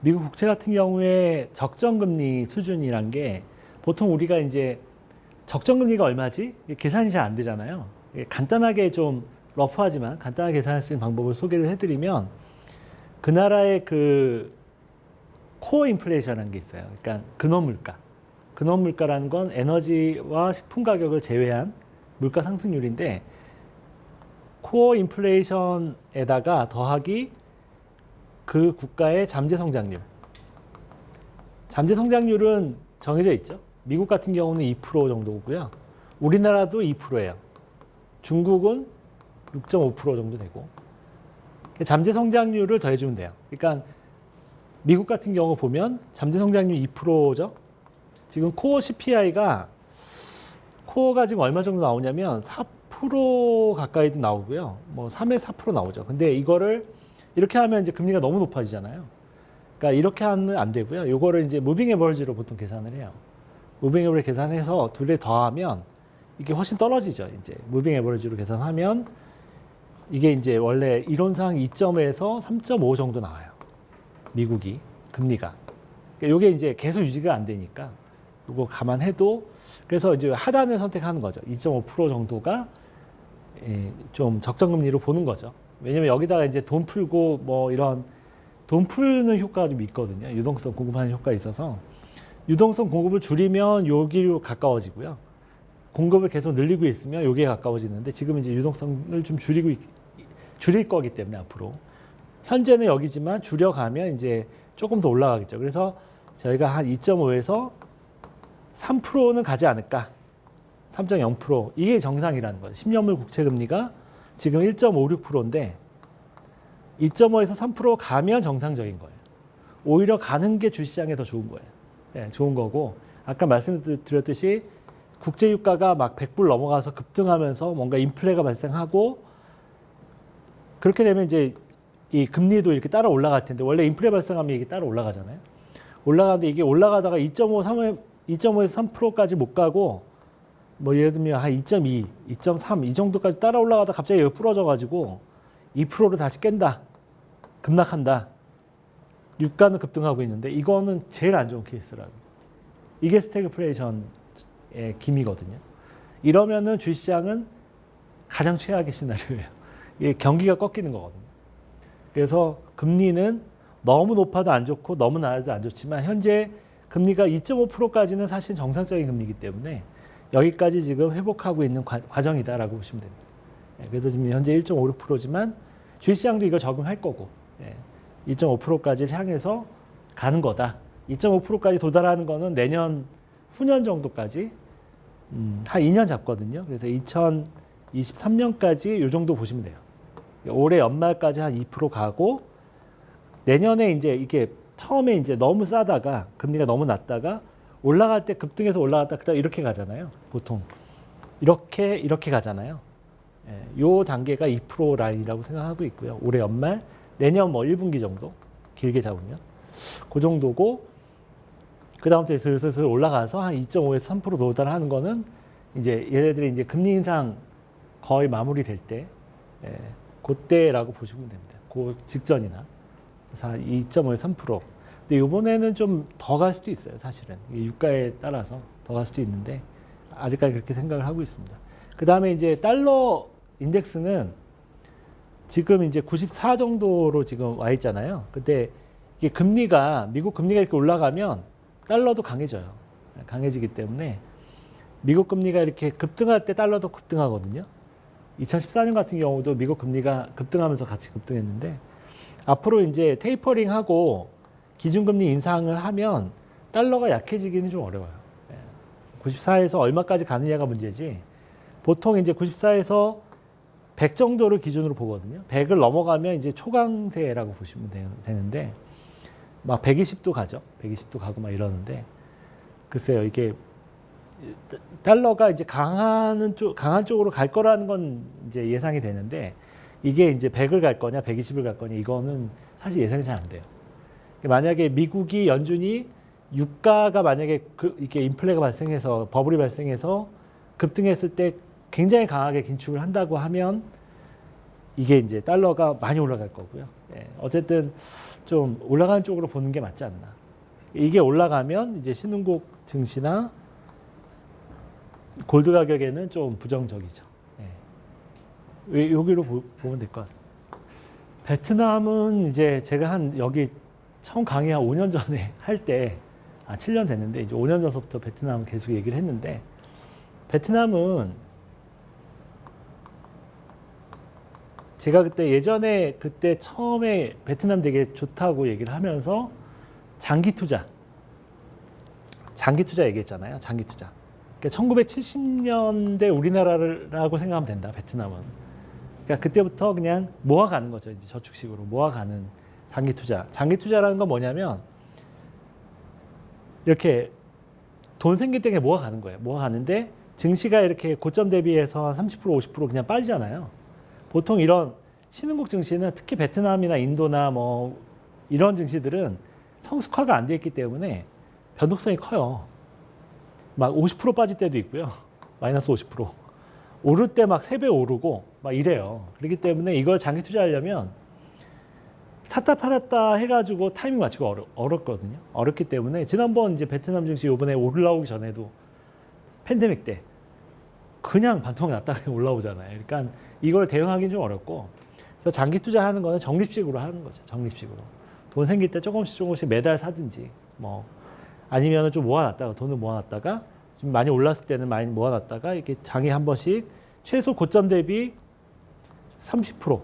미국 국채 같은 경우에 적정금리 수준이란 게 보통 우리가 이제 적정금리가 얼마지? 계산이 잘 안 되잖아요. 간단하게 좀 러프하지만 간단하게 계산할 수 있는 방법을 소개를 해드리면 그 나라의 그 코어 인플레이션이라는 게 있어요. 그러니까 근원 물가. 근원 물가라는 건 에너지와 식품 가격을 제외한 물가 상승률인데 코어 인플레이션에다가 더하기 그 국가의 잠재 성장률. 잠재 성장률은 정해져 있죠. 미국 같은 경우는 2% 정도고요. 우리나라도 2%예요. 중국은 6.5% 정도 되고. 잠재 성장률을 더해주면 돼요. 그러니까 미국 같은 경우 보면 잠재 성장률 2%죠. 지금 코어 CPI가 코어가 지금 얼마 정도 나오냐면 4% 가까이도 나오고요. 뭐 3에 4% 나오죠. 근데 이거를 이렇게 하면 이제 금리가 너무 높아지잖아요. 그러니까 이렇게 하면 안 되고요. 이거를 이제 무빙 에버리지로 보통 계산을 해요. 무빙 에버리지 계산해서 둘에 더하면 이게 훨씬 떨어지죠. 이제 무빙 에버리지로 계산하면 이게 이제 원래 이론상 2.에서 3.5 정도 나와요. 미국이 금리가. 그러니까 이게 이제 계속 유지가 안 되니까 이거 감안해도 그래서 이제 하단을 선택하는 거죠. 2.5% 정도가 좀 적정금리로 보는 거죠. 왜냐면 여기다가 이제 돈 풀고 뭐 이런 돈 풀는 효과가 좀 있거든요. 유동성 공급하는 효과가 있어서 유동성 공급을 줄이면 여기로 가까워지고요. 공급을 계속 늘리고 있으면 여기에 가까워지는데 지금 이제 유동성을 좀 줄일 거기 때문에 앞으로 현재는 여기지만 줄여가면 이제 조금 더 올라가겠죠. 그래서 저희가 한 2.5에서 3%는 가지 않을까. 3.0% 이게 정상이라는 거죠. 10년물 국채 금리가 지금 1.56%인데 2.5에서 3% 가면 정상적인 거예요. 오히려 가는 게 주시장에 더 좋은 거예요. 네, 좋은 거고 아까 말씀드렸듯이 국제유가가 막 100불 넘어가서 급등하면서 뭔가 인플레가 발생하고 그렇게 되면 이제 이 금리도 이렇게 따라 올라갈 텐데 원래 인플레 발생하면 이게 따라 올라가잖아요. 올라가는데 이게 올라가다가 2.5에서 3%까지 못 가고 뭐 예를 들면 한 2.2, 2.3 이 정도까지 따라 올라가다 갑자기 여기 부러져가지고 2%로 다시 깬다. 급락한다. 유가는 급등하고 있는데 이거는 제일 안 좋은 케이스라고. 이게 스태그플레이션의 기미거든요. 이러면은 주식시장은 가장 최악의 시나리오예요. 이게 경기가 꺾이는 거거든요. 그래서 금리는 너무 높아도 안 좋고 너무 낮아도 안 좋지만 현재 금리가 2.5%까지는 사실 정상적인 금리이기 때문에 여기까지 지금 회복하고 있는 과정이다라고 보시면 됩니다. 그래서 지금 현재 1.56%지만 주식시장도 이걸 적응할 거고 2.5%까지를 향해서 가는 거다. 2.5%까지 도달하는 거는 내년 후년 정도까지 한 2년 잡거든요. 그래서 2023년까지 이 정도 보시면 돼요. 올해 연말까지 한 2% 가고 내년에 이제 이게 처음에 이제 너무 싸다가 금리가 너무 낮다가 올라갈 때 급등해서 올라갔다 그다음 이렇게 가잖아요. 보통 이렇게 가잖아요. 요 단계가 2% 라인이라고 생각하고 있고요. 올해 연말, 내년 뭐 1분기 정도 길게 잡으면 그 정도고 그 다음부터 슬슬 올라가서 한 2.5에서 3% 도달하는 거는 이제 얘네들이 이제 금리 인상 거의 마무리될 때 그때라고 보시면 됩니다. 그 직전이나 그래서 한 2.5에서 3%. 근데 이번에는 좀 더 갈 수도 있어요. 사실은 유가에 따라서 더 갈 수도 있는데 아직까지 그렇게 생각을 하고 있습니다. 그 다음에 이제 달러 인덱스는 지금 이제 94 정도로 지금 와 있잖아요. 근데 이게 금리가 미국 금리가 이렇게 올라가면 달러도 강해져요. 강해지기 때문에 미국 금리가 이렇게 급등할 때 달러도 급등하거든요. 2014년 같은 경우도 미국 금리가 급등하면서 같이 급등했는데 앞으로 이제 테이퍼링하고 기준금리 인상을 하면 달러가 약해지기는 좀 어려워요. 94에서 얼마까지 가느냐가 문제지. 보통 이제 94에서 100 정도를 기준으로 보거든요. 100을 넘어가면 이제 초강세라고 보시면 되는데 막 120도 가죠. 120도 가고 막 이러는데 글쎄요. 이게 달러가 이제 강한 쪽으로 갈 거라는 건 이제 예상이 되는데 이게 이제 100을 갈 거냐, 120을 갈 거냐 이거는 사실 예상이 잘 안 돼요. 만약에 미국이 연준이 유가가 만약에 이게 인플레가 발생해서 버블이 발생해서 급등했을 때 굉장히 강하게 긴축을 한다고 하면 이게 이제 달러가 많이 올라갈 거고요. 예, 어쨌든 좀 올라가는 쪽으로 보는 게 맞지 않나. 이게 올라가면 이제 신흥국 증시나 골드 가격에는 좀 부정적이죠. 예. 여기로 보면 될 것 같습니다. 베트남은 이제 제가 여기 처음 강의 한 5년 전에 할 때, 7년 됐는데, 이제 5년 전부터 베트남 계속 얘기를 했는데, 베트남은 제가 그때 처음에 베트남 되게 좋다고 얘기를 하면서 장기 투자 얘기했잖아요. 장기 투자. 그러니까 1970년대 우리나라라고 생각하면 된다. 베트남은. 그러니까 그때부터 그냥 모아가는 거죠. 이제 저축식으로 모아가는 장기 투자. 장기 투자라는 건 뭐냐면 이렇게 돈 생길 때 그냥 모아가는 거예요. 모아가는데 증시가 이렇게 고점 대비해서 한 30% 50% 그냥 빠지잖아요. 보통 이런 신흥국 증시는 특히 베트남이나 인도나 뭐 이런 증시들은 성숙화가 안 돼 있기 때문에 변동성이 커요. 막 50% 빠질 때도 있고요. 마이너스 50%. 오를 때 막 3배 오르고 막 이래요. 그렇기 때문에 이걸 장기 투자하려면 샀다 팔았다 해가지고 타이밍 맞추고 어렵거든요. 어렵기 때문에 지난번 이제 베트남 증시 요번에 올라오기 전에도 팬데믹 때 그냥 반토막 났다가 올라오잖아요. 그러니까 이걸 대응하기는 좀 어렵고 그래서 장기 투자하는 거는 적립식으로 하는 거죠. 적립식으로. 돈 생길 때 조금씩 매달 사든지 뭐 아니면 좀 모아놨다가 돈을 모아놨다가 좀 많이 올랐을 때는 많이 모아놨다가 이렇게 장에 한 번씩 최소 고점 대비 30%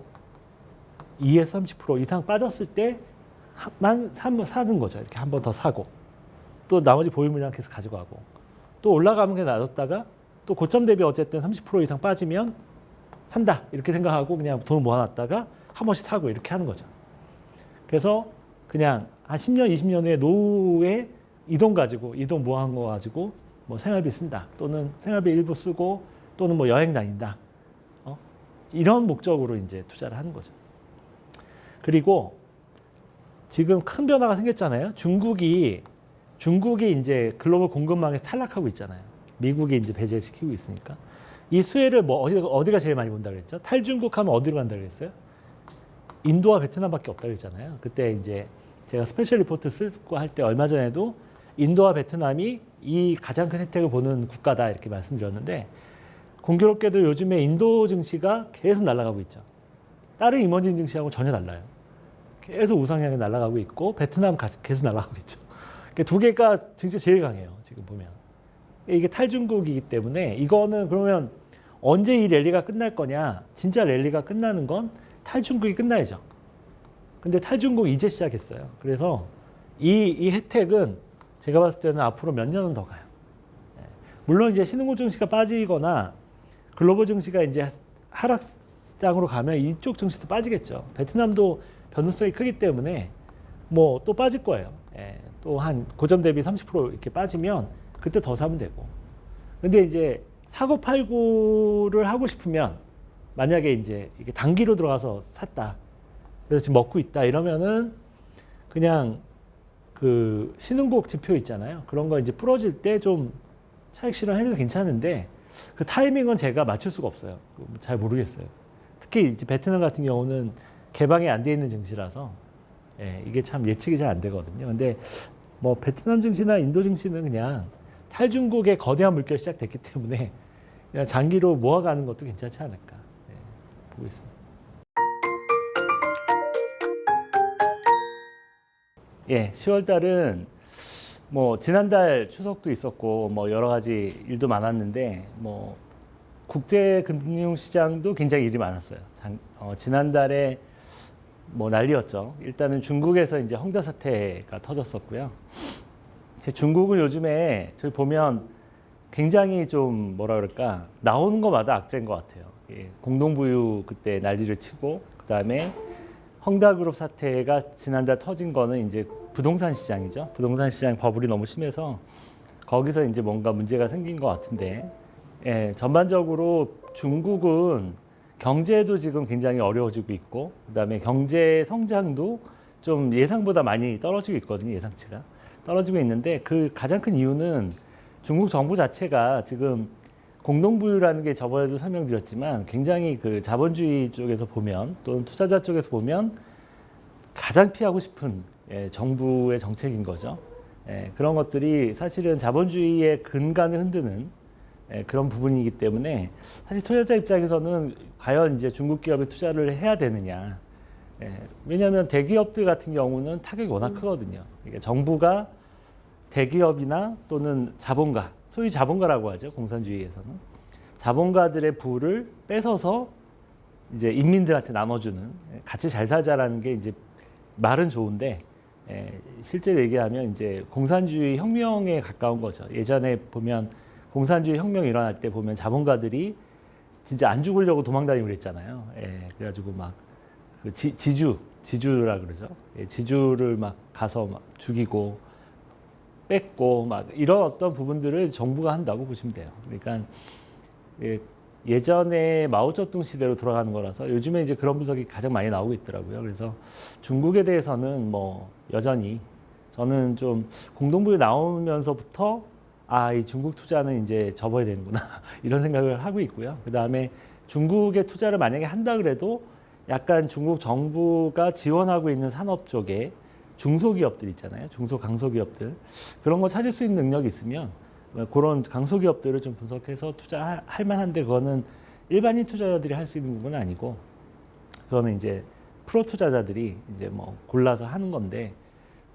2에서 30% 이상 빠졌을 때만 사는 거죠. 이렇게 한 번 더 사고 또 나머지 보유 물량 계속 가져가고 또 올라가면 그냥 놔뒀다가 또 고점 대비 어쨌든 30% 이상 빠지면 산다 이렇게 생각하고 그냥 돈 모아놨다가 한 번씩 사고 이렇게 하는 거죠. 그래서 그냥 한 10년, 20년 후에 노후에 이 돈 모아한 거 가지고 뭐 생활비 쓴다 또는 생활비 일부 쓰고 또는 뭐 여행 다닌다 이런 목적으로 이제 투자를 하는 거죠. 그리고 지금 큰 변화가 생겼잖아요. 중국이 이제 글로벌 공급망에서 탈락하고 있잖아요. 미국이 이제 배제시키고 있으니까 이 수혜를 뭐 어디가 제일 많이 본다 그랬죠? 탈중국 하면 어디로 간다 그랬어요? 인도와 베트남밖에 없다 그랬잖아요. 그때 이제 제가 스페셜 리포트 쓰고 할 때 얼마 전에도 인도와 베트남이 이 가장 큰 혜택을 보는 국가다 이렇게 말씀드렸는데 공교롭게도 요즘에 인도 증시가 계속 날아가고 있죠. 다른 이머징 증시하고 전혀 달라요. 계속 우상향에 날아가고 있고 베트남 계속 날아가고 있죠. 두 개가 증시 제일 강해요. 지금 보면. 이게 탈중국이기 때문에 이거는 그러면 언제 이 랠리가 끝날 거냐. 진짜 랠리가 끝나는 건 탈중국이 끝나야죠. 근데 탈중국 이제 시작했어요. 그래서 이 혜택은 제가 봤을 때는 앞으로 몇 년은 더 가요. 물론 이제 신흥국 증시가 빠지거나 글로벌 증시가 이제 하락장으로 가면 이쪽 증시도 빠지겠죠. 베트남도 변동성이 크기 때문에 뭐 또 빠질 거예요. 또 한 고점 대비 30% 이렇게 빠지면 그때 더 사면 되고. 근데 이제 사고 팔고를 하고 싶으면 만약에 이제 이게 단기로 들어가서 샀다. 그래서 지금 먹고 있다 이러면은 그냥 그 신흥국 지표 있잖아요. 그런 거 이제 부러질 때 좀 차익 실현해도 괜찮은데 그 타이밍은 제가 맞출 수가 없어요. 잘 모르겠어요. 특히 이제 베트남 같은 경우는 개방이 안 돼 있는 증시라서 이게 참 예측이 잘 안 되거든요. 근데 뭐 베트남 증시나 인도 증시는 그냥 탈중국의 거대한 물결이 시작됐기 때문에 그냥 장기로 모아가는 것도 괜찮지 않을까 보고 있습니다. 10월 달은 뭐 지난달 추석도 있었고 뭐 여러 가지 일도 많았는데 뭐 국제 금융시장도 굉장히 일이 많았어요. 지난달에 뭐 난리였죠. 일단은 중국에서 이제 헝다 사태가 터졌었고요. 중국은 요즘에 저희 보면 굉장히 좀 뭐라 그럴까 나오는 것마다 악재인 것 같아요. 공동부유 그때 난리를 치고 그 다음에 헝다그룹 사태가 지난달 터진 거는 이제 부동산 시장이죠. 부동산 시장 버블이 너무 심해서 거기서 이제 뭔가 문제가 생긴 것 같은데 전반적으로 중국은 경제도 지금 굉장히 어려워지고 있고 그다음에 경제 성장도 좀 예상보다 많이 떨어지고 있거든요. 예상치가 떨어지고 있는데 그 가장 큰 이유는 중국 정부 자체가 지금 공동부유라는 게 저번에도 설명드렸지만 굉장히 그 자본주의 쪽에서 보면 또는 투자자 쪽에서 보면 가장 피하고 싶은 정부의 정책인 거죠. 그런 것들이 사실은 자본주의의 근간을 흔드는 그런 부분이기 때문에 사실 투자자 입장에서는 과연 이제 중국 기업에 투자를 해야 되느냐. 왜냐하면 대기업들 같은 경우는 타격이 워낙 크거든요. 그러니까 정부가 대기업이나 또는 자본가, 소위 자본가라고 하죠. 공산주의에서는 자본가들의 부를 뺏어서 이제 인민들한테 나눠주는, 같이 잘 살자라는 게 이제 말은 좋은데 실제로 얘기하면 이제 공산주의 혁명에 가까운 거죠. 예전에 보면 공산주의 혁명 일어날 때 보면 자본가들이 진짜 안 죽으려고 도망다니고 그랬잖아요. 그래가지고 막 그 지주라 그러죠. 지주를 막 가서 막 죽이고 뺏고 막 이런 어떤 부분들을 정부가 한다고 보시면 돼요. 그러니까 예전에 마오쩌둥 시대로 돌아가는 거라서 요즘에 이제 그런 분석이 가장 많이 나오고 있더라고요. 그래서 중국에 대해서는 뭐 여전히 저는 좀 공동부에 나오면서부터 이 중국 투자는 이제 접어야 되는구나 이런 생각을 하고 있고요. 그 다음에 중국의 투자를 만약에 한다 그래도 약간 중국 정부가 지원하고 있는 산업 쪽에 중소기업들 있잖아요. 중소강소기업들 그런 거 찾을 수 있는 능력이 있으면 그런 강소기업들을 좀 분석해서 투자할 만한데 그거는 일반인 투자자들이 할 수 있는 부분은 아니고 그거는 이제 프로 투자자들이 이제 뭐 골라서 하는 건데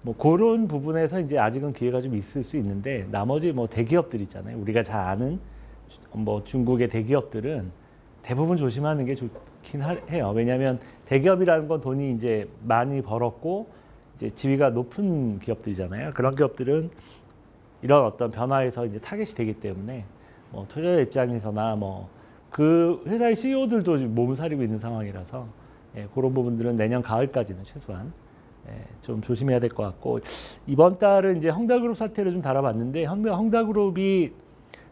뭐 그런 부분에서 이제 아직은 기회가 좀 있을 수 있는데 나머지 뭐 대기업들 있잖아요. 우리가 잘 아는 뭐 중국의 대기업들은 대부분 조심하는 게 좋긴 해요. 왜냐하면 대기업이라는 건 돈이 이제 많이 벌었고 이제 지위가 높은 기업들이잖아요. 그런 기업들은 이런 어떤 변화에서 이제 타겟이 되기 때문에 뭐 투자자 입장에서나 뭐 그 회사의 CEO들도 몸을 사리고 있는 상황이라서 그런 부분들은 내년 가을까지는 최소한 좀 조심해야 될 것 같고 이번 달은 이제 헝다그룹 사태를 좀 다뤄봤는데 헝다그룹이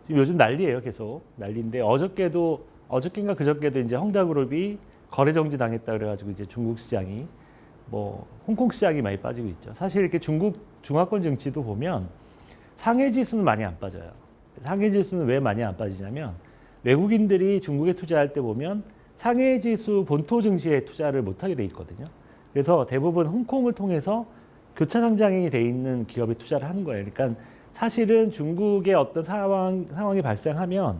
지금 요즘 난리예요. 계속 난리인데 어저께인가 그저께도 이제 헝다그룹이 거래 정지 당했다 그래가지고 이제 중국 시장이 뭐 홍콩 시장이 많이 빠지고 있죠. 사실 이렇게 중국 중화권 증시도 보면 상해 지수는 많이 안 빠져요. 상해 지수는 왜 많이 안 빠지냐면 외국인들이 중국에 투자할 때 보면 상해 지수 본토 증시에 투자를 못 하게 돼 있거든요. 그래서 대부분 홍콩을 통해서 교차 상장이 돼 있는 기업에 투자를 하는 거예요. 그러니까 사실은 중국의 어떤 상황이 발생하면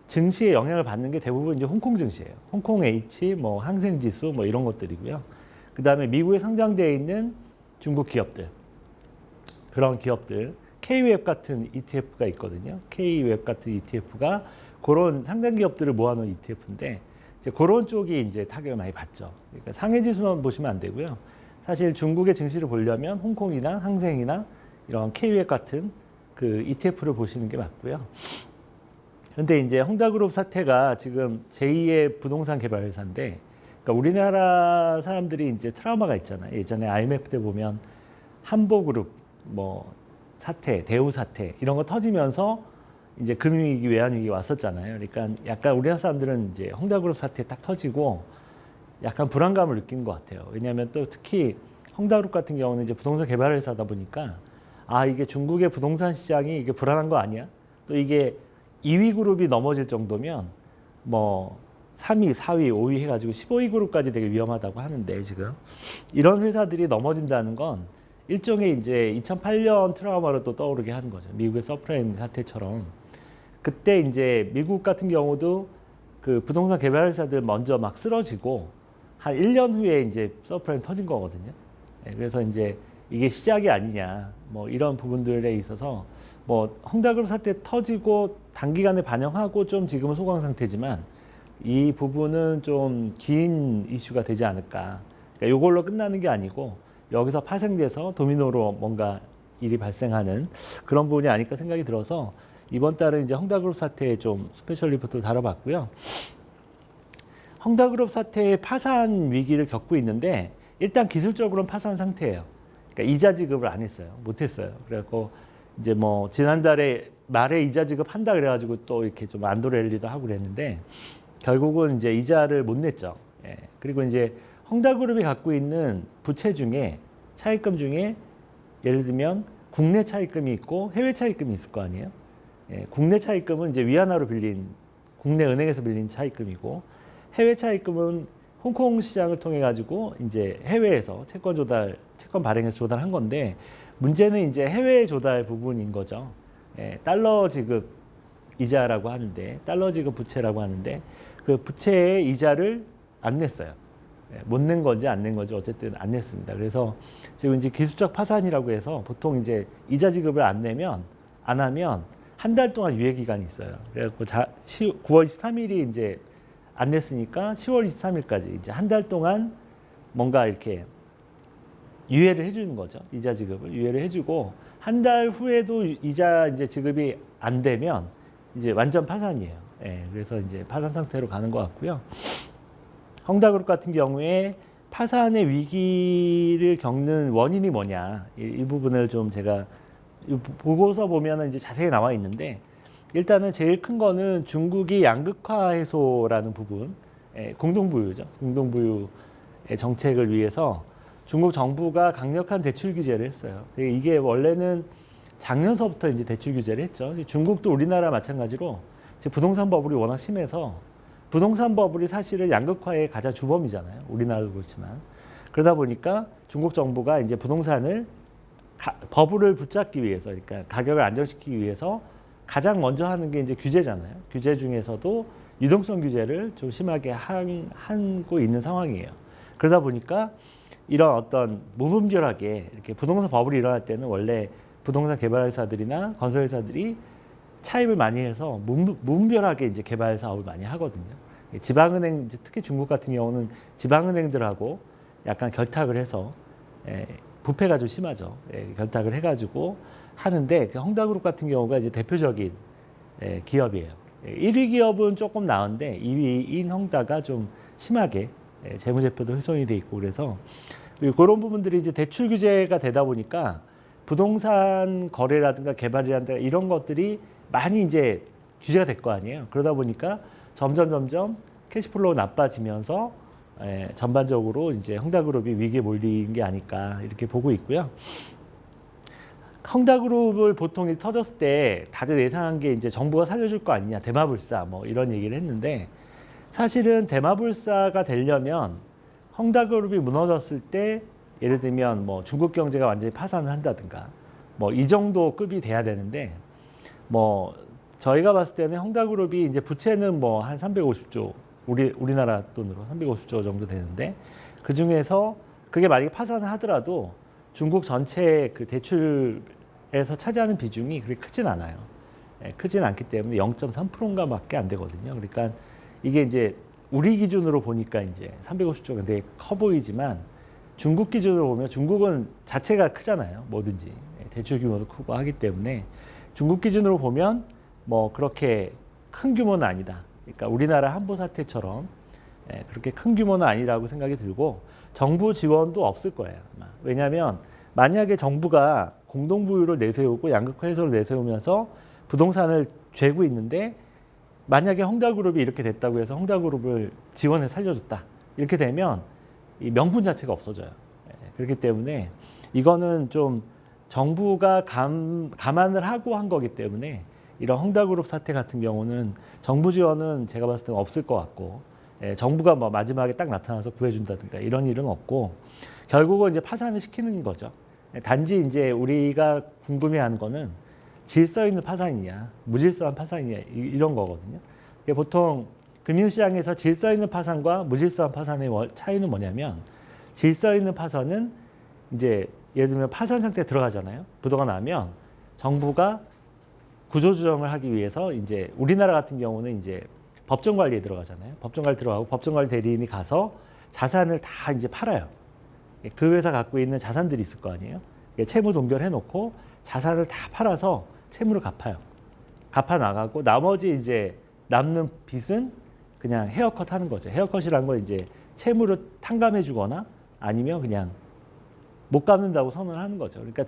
증시에 영향을 받는 게 대부분 이제 홍콩 증시예요. 홍콩 H, 뭐 항생 지수, 뭐 이런 것들이고요. 그 다음에 미국에 상장되어 있는 중국 기업들, 그런 기업들, K웹 같은 ETF가 있거든요. K웹 같은 ETF가 그런 상장 기업들을 모아놓은 ETF인데 이제 그런 쪽이 이제 타격을 많이 받죠. 그러니까 상해 지수만 보시면 안 되고요. 사실 중국의 증시를 보려면 홍콩이나 항생이나 이런 K웹 같은 그 ETF를 보시는 게 맞고요. 근데 이제 헝다그룹 사태가 지금 제2의 부동산 개발 회사인데, 그러니까 우리나라 사람들이 이제 트라우마가 있잖아요. 예전에 IMF 때 보면 한보그룹 뭐 사태, 대우 사태 이런 거 터지면서 이제 금융위기, 외환위기 왔었잖아요. 그러니까 약간 우리나라 사람들은 이제 헝다그룹 사태 딱 터지고 약간 불안감을 느낀 것 같아요. 왜냐하면 또 특히 헝다그룹 같은 경우는 이제 부동산 개발 회사다 보니까 이게 중국의 부동산 시장이 이게 불안한 거 아니야? 또 이게 2위 그룹이 넘어질 정도면 뭐 3위, 4위, 5위 해가지고 15위 그룹까지 되게 위험하다고 하는데 지금 이런 회사들이 넘어진다는 건 일종의 이제 2008년 트라우마로 또 떠오르게 하는 거죠. 미국의 서프라임 사태처럼. 그때 이제 미국 같은 경우도 그 부동산 개발 회사들 먼저 막 쓰러지고 한 1년 후에 이제 서프라임 터진 거거든요. 그래서 이제 이게 시작이 아니냐 뭐 이런 부분들에 있어서 뭐 헝다그룹 사태 터지고 단기간에 반영하고 좀 지금은 소강 상태지만 이 부분은 좀 긴 이슈가 되지 않을까. 그러니까 이걸로 끝나는 게 아니고 여기서 파생돼서 도미노로 뭔가 일이 발생하는 그런 부분이 아닐까 생각이 들어서 이번 달은 이제 헝다그룹 사태에 좀 스페셜 리포트를 다뤄봤고요. 헝다그룹 사태의 파산 위기를 겪고 있는데 일단 기술적으로는 파산 상태예요. 그러니까 이자 지급을 안 했어요. 못 했어요. 그래갖고 이제 뭐 지난달에 말에 이자 지급한다 그래가지고 또 이렇게 좀 안도랠리도 하고 그랬는데 결국은 이제 이자를 못 냈죠. 그리고 이제 헝다그룹이 갖고 있는 부채 중에 차입금 중에 예를 들면 국내 차입금이 있고 해외 차입금이 있을 거 아니에요. 국내 차입금은 이제 위안화로 빌린 국내 은행에서 빌린 차입금이고 해외 차입금은 홍콩 시장을 통해 가지고 이제 해외에서 채권 발행해서 조달한 건데 문제는 이제 해외 조달 부분인 거죠. 달러 지급 이자라고 하는데 달러 지급 부채라고 하는데 그 부채의 이자를 안 냈어요. 못 낸 건지 안 낸 건지 어쨌든 안 냈습니다. 그래서 지금 이제 기술적 파산이라고 해서 보통 이제 이자 지급을 안 하면 한 달 동안 유예 기간이 있어요. 그래갖고 9월 13일이 이제 안 냈으니까 10월 23일까지 이제 한 달 동안 뭔가 이렇게 유예를 해주는 거죠. 이자 지급을 유예를 해주고 한 달 후에도 이자 이제 지급이 안 되면 이제 완전 파산이에요. 그래서 이제 파산 상태로 가는 것 같고요. 헝다그룹 같은 경우에 파산의 위기를 겪는 원인이 뭐냐 이 부분을 좀 제가 보고서 보면은 이제 자세히 나와 있는데 일단은 제일 큰 거는 중국이 양극화 해소라는 부분, 공동부유죠. 공동부유의 정책을 위해서 중국 정부가 강력한 대출 규제를 했어요. 이게 원래는 작년서부터 이제 대출 규제를 했죠. 중국도 우리나라 마찬가지로 부동산 버블이 워낙 심해서 부동산 버블이 사실은 양극화의 가장 주범이잖아요. 우리나라도 그렇지만 그러다 보니까 중국 정부가 이제 부동산을 버블을 붙잡기 위해서, 그러니까 가격을 안정시키기 위해서 가장 먼저 하는 게 이제 규제잖아요. 규제 중에서도 유동성 규제를 좀 심하게 하고 있는 상황이에요. 그러다 보니까 이런 어떤 무분별하게 이렇게 부동산 버블이 일어날 때는 원래 부동산 개발회사들이나 건설회사들이 차입을 많이 해서 무분별하게 이제 개발 사업을 많이 하거든요. 지방은행, 특히 중국 같은 경우는 지방은행들하고 약간 결탁을 해서 부패가 좀 심하죠. 결탁을 해가지고 하는데 헝다그룹 같은 경우가 이제 대표적인 기업이에요. 1위 기업은 조금 나은데 2위인 헝다가 좀 심하게 재무제표도 훼손이 돼 있고 그래서 그런 부분들이 이제 대출 규제가 되다 보니까 부동산 거래라든가 개발이라든가 이런 것들이 많이 이제 규제가 될 거 아니에요. 그러다 보니까 점점 캐시플로우 나빠지면서 전반적으로 이제 헝다그룹이 위기에 몰린 게 아닐까 이렇게 보고 있고요. 헝다그룹을 보통 터졌을 때 다들 예상한 게 이제 정부가 살려줄 거 아니냐, 대마불사 뭐 이런 얘기를 했는데 사실은 대마불사가 되려면 헝다그룹이 무너졌을 때 예를 들면 뭐 중국 경제가 완전히 파산을 한다든가 뭐 이 정도 급이 돼야 되는데 뭐 저희가 봤을 때는 헝다그룹이 이제 부채는 뭐 한 350조 우리나라 돈으로 350조 정도 되는데 그 중에서 그게 만약에 파산을 하더라도 중국 전체 그 대출에서 차지하는 비중이 그렇게 크진 않아요. 크진 않기 때문에 0.3%인가밖에 안 되거든요. 그러니까 이게 이제 우리 기준으로 보니까 이제 350조가 되게 커 보이지만 중국 기준으로 보면 중국은 자체가 크잖아요. 뭐든지 대출 규모도 크고 하기 때문에 중국 기준으로 보면 뭐 그렇게 큰 규모는 아니다. 그러니까 우리나라 한보 사태처럼 그렇게 큰 규모는 아니라고 생각이 들고 정부 지원도 없을 거예요. 아마. 왜냐하면 만약에 정부가 공동부유를 내세우고 양극화 해소를 내세우면서 부동산을 죄고 있는데 만약에 헝다그룹이 이렇게 됐다고 해서 헝다그룹을 지원해 살려줬다. 이렇게 되면 이 명분 자체가 없어져요. 그렇기 때문에 이거는 좀 정부가 감안을 하고 한 거기 때문에 이런 헝다그룹 사태 같은 경우는 정부 지원은 제가 봤을 때는 없을 것 같고 정부가 뭐 마지막에 딱 나타나서 구해준다든가 이런 일은 없고 결국은 이제 파산을 시키는 거죠. 단지 이제 우리가 궁금해하는 거는 질서 있는 파산이냐, 무질서한 파산이냐 이런 거거든요. 보통 금융시장에서 질서 있는 파산과 무질서한 파산의 차이는 뭐냐면 질서 있는 파산은 이제 예를 들면 파산 상태에 들어가잖아요. 부도가 나면 정부가 구조조정을 하기 위해서 이제 우리나라 같은 경우는 이제 법정 관리에 들어가잖아요. 법정 관리 들어가고 법정 관리 대리인이 가서 자산을 다 이제 팔아요. 그 회사 갖고 있는 자산들이 있을 거 아니에요. 채무 동결해 놓고 자산을 다 팔아서 채무를 갚아요. 갚아 나가고 나머지 이제 남는 빚은 그냥 헤어컷 하는 거죠. 헤어컷이라는 건 이제 채무를 탕감해 주거나 아니면 그냥 못 갚는다고 선언하는 거죠. 그러니까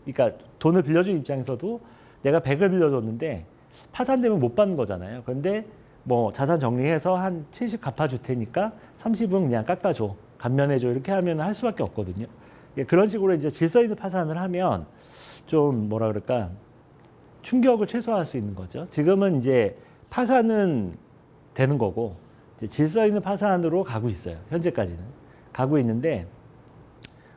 그러니까 돈을 빌려준 입장에서도 내가 100을 빌려줬는데 파산되면 못 받는 거잖아요. 그런데 뭐 자산 정리해서 한 70 갚아줄 테니까 30은 그냥 깎아줘, 감면해줘 이렇게 하면 할 수밖에 없거든요. 그런 식으로 이제 질서 있는 파산을 하면 좀 뭐라 그럴까 충격을 최소화할 수 있는 거죠. 지금은 이제 파산은 되는 거고 이제 질서 있는 파산으로 가고 있어요. 현재까지는 가고 있는데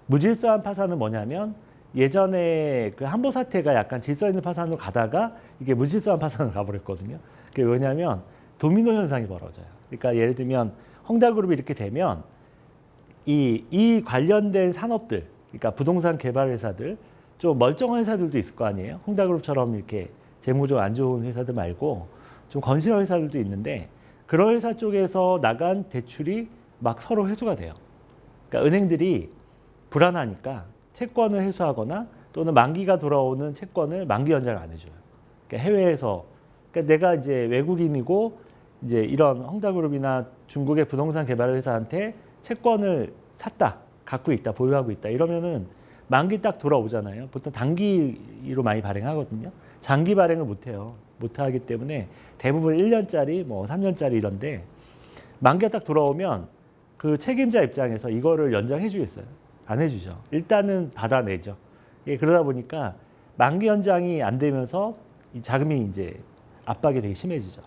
무질서한 파산은 뭐냐면 예전에 그 한보 사태가 약간 질서 있는 파산으로 가다가 이게 무질서한 파산으로 가버렸거든요. 그게 왜냐면 도미노 현상이 벌어져요. 그러니까 예를 들면 헝다그룹이 이렇게 되면 이 관련된 산업들, 그러니까 부동산 개발 회사들, 좀 멀쩡한 회사들도 있을 거 아니에요. 헝다그룹처럼 이렇게 재무적으로 안 좋은 회사들 말고 좀 건실한 회사들도 있는데 그런 회사 쪽에서 나간 대출이 막 서로 회수가 돼요. 그러니까 은행들이 불안하니까 채권을 회수하거나 또는 만기가 돌아오는 채권을 만기 연장을 안 해줘요. 그러니까 해외에서 그러니까 내가 이제 외국인이고 이제 이런 헝다그룹이나 중국의 부동산 개발 회사한테 채권을 샀다, 갖고 있다, 보유하고 있다 이러면은 만기 딱 돌아오잖아요. 보통 단기로 많이 발행하거든요. 장기 발행을 못 해요. 못 하기 때문에 대부분 1년짜리, 뭐 3년짜리 이런데 만기가 딱 돌아오면 그 책임자 입장에서 이거를 연장해 주겠어요? 안 해주죠. 일단은 받아내죠. 예, 그러다 보니까 만기 연장이 안 되면서 이 자금이 이제 압박이 되게 심해지죠.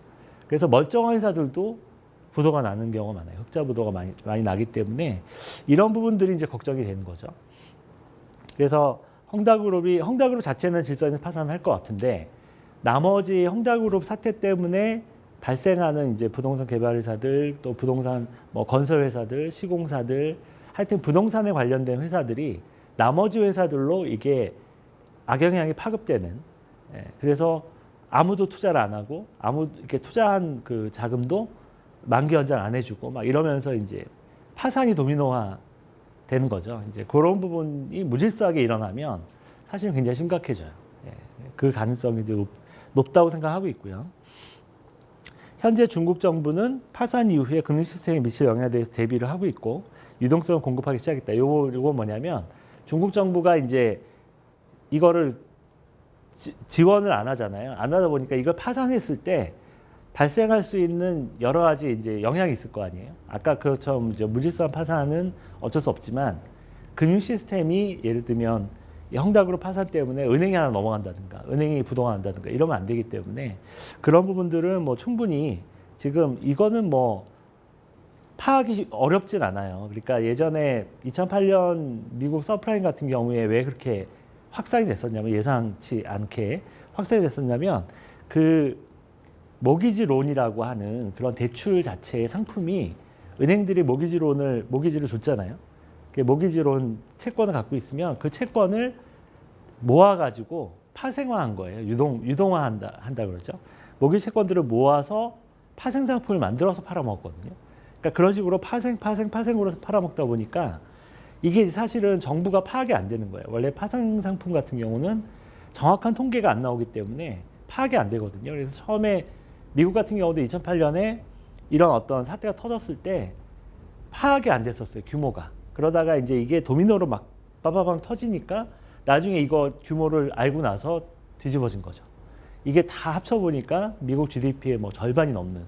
그래서 멀쩡한 회사들도 부도가 나는 경우가 많아요. 흑자 부도가 많이 나기 때문에 이런 부분들이 이제 걱정이 되는 거죠. 그래서 헝다그룹 자체는 질서 있는 파산을 할 것 같은데 나머지 헝다그룹 사태 때문에 발생하는 이제 부동산 개발 회사들 또 부동산 뭐 건설 회사들, 시공사들 하여튼 부동산에 관련된 회사들이 나머지 회사들로 이게 악영향이 파급되는 그래서 아무도 투자를 안 하고 이렇게 투자한 그 자금도 만기 연장 안 해주고 막 이러면서 이제 파산이 도미노화 되는 거죠. 이제 그런 부분이 무질서하게 일어나면 사실은 굉장히 심각해져요. 그 가능성이 높다고 생각하고 있고요. 현재 중국 정부는 파산 이후에 금융 시스템에 미칠 영향에 대해서 대비를 하고 있고 유동성을 공급하기 시작했다. 요거 뭐냐면 중국 정부가 이제 이거를 지원을 안 하잖아요. 안 하다 보니까 이걸 파산했을 때 발생할 수 있는 여러 가지 이제 영향이 있을 거 아니에요. 아까 그처럼 이제 무질서한 파산은 어쩔 수 없지만 금융 시스템이 예를 들면 헝다그룹 파산 때문에 은행이 하나 넘어간다든가 은행이 부도한다든가 이러면 안 되기 때문에 그런 부분들은 뭐 충분히 지금 이거는 뭐 파악이 어렵진 않아요. 그러니까 예전에 2008년 미국 서프라임 같은 경우에 왜 그렇게 확산이 됐었냐면 예상치 않게 확산이 됐었냐면 그 모기지론이라고 하는 그런 대출 자체의 상품이 은행들이 모기지를 줬잖아요. 모기지론 채권을 갖고 있으면 그 채권을 모아가지고 파생화한 거예요. 유동화한다 그러죠. 모기지 채권들을 모아서 파생 상품을 만들어서 팔아먹었거든요. 그러니까 그런 식으로 파생으로 팔아먹다 보니까 이게 사실은 정부가 파악이 안 되는 거예요. 원래 파생 상품 같은 경우는 정확한 통계가 안 나오기 때문에 파악이 안 되거든요. 그래서 처음에 미국 같은 경우도 2008년에 이런 어떤 사태가 터졌을 때 파악이 안 됐었어요. 규모가. 그러다가 이제 이게 도미노로 막 빠바방 터지니까 나중에 이거 규모를 알고 나서 뒤집어진 거죠. 이게 다 합쳐보니까 미국 GDP의 뭐 절반이 넘는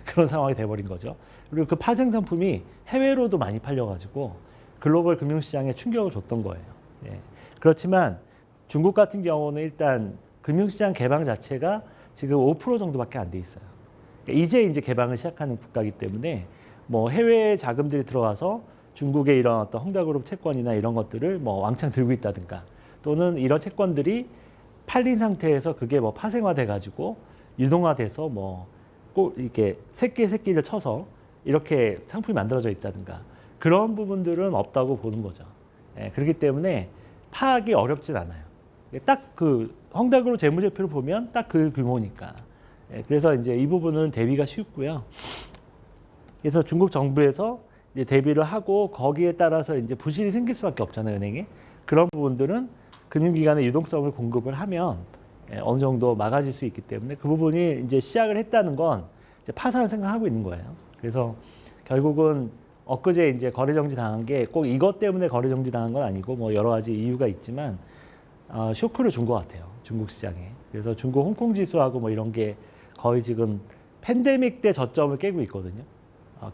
그런 상황이 돼버린 거죠. 그리고 그 파생 상품이 해외로도 많이 팔려가지고 글로벌 금융시장에 충격을 줬던 거예요. 그렇지만 중국 같은 경우는 일단 금융시장 개방 자체가 지금 5% 정도밖에 안 돼 있어요. 그러니까 이제 개방을 시작하는 국가이기 때문에 뭐 해외 자금들이 들어와서 중국의 이런 어떤 헝다그룹 채권이나 이런 것들을 뭐 왕창 들고 있다든가 또는 이런 채권들이 팔린 상태에서 그게 뭐 파생화돼 가지고 유동화돼서 뭐 꼭 이렇게 새끼를 쳐서 이렇게 상품이 만들어져 있다든가 그런 부분들은 없다고 보는 거죠. 그렇기 때문에 파악이 어렵진 않아요. 딱 그 헝다그룹 재무제표를 보면 딱 그 규모니까. 그래서 이제 이 부분은 대비가 쉽고요. 그래서 중국 정부에서 이제 대비를 하고 거기에 따라서 이제 부실이 생길 수밖에 없잖아요, 은행에. 그런 부분들은 금융기관의 유동성을 공급을 하면 어느 정도 막아질 수 있기 때문에 그 부분이 이제 시작을 했다는 건 이제 파산을 생각하고 있는 거예요. 그래서 결국은 엊그제 이제 거래 정지 당한 게 꼭 이것 때문에 거래 정지 당한 건 아니고 뭐 여러 가지 이유가 있지만 쇼크를 준 것 같아요, 중국 시장에. 그래서 중국 홍콩 지수하고 뭐 이런 게 거의 지금 팬데믹 때 저점을 깨고 있거든요.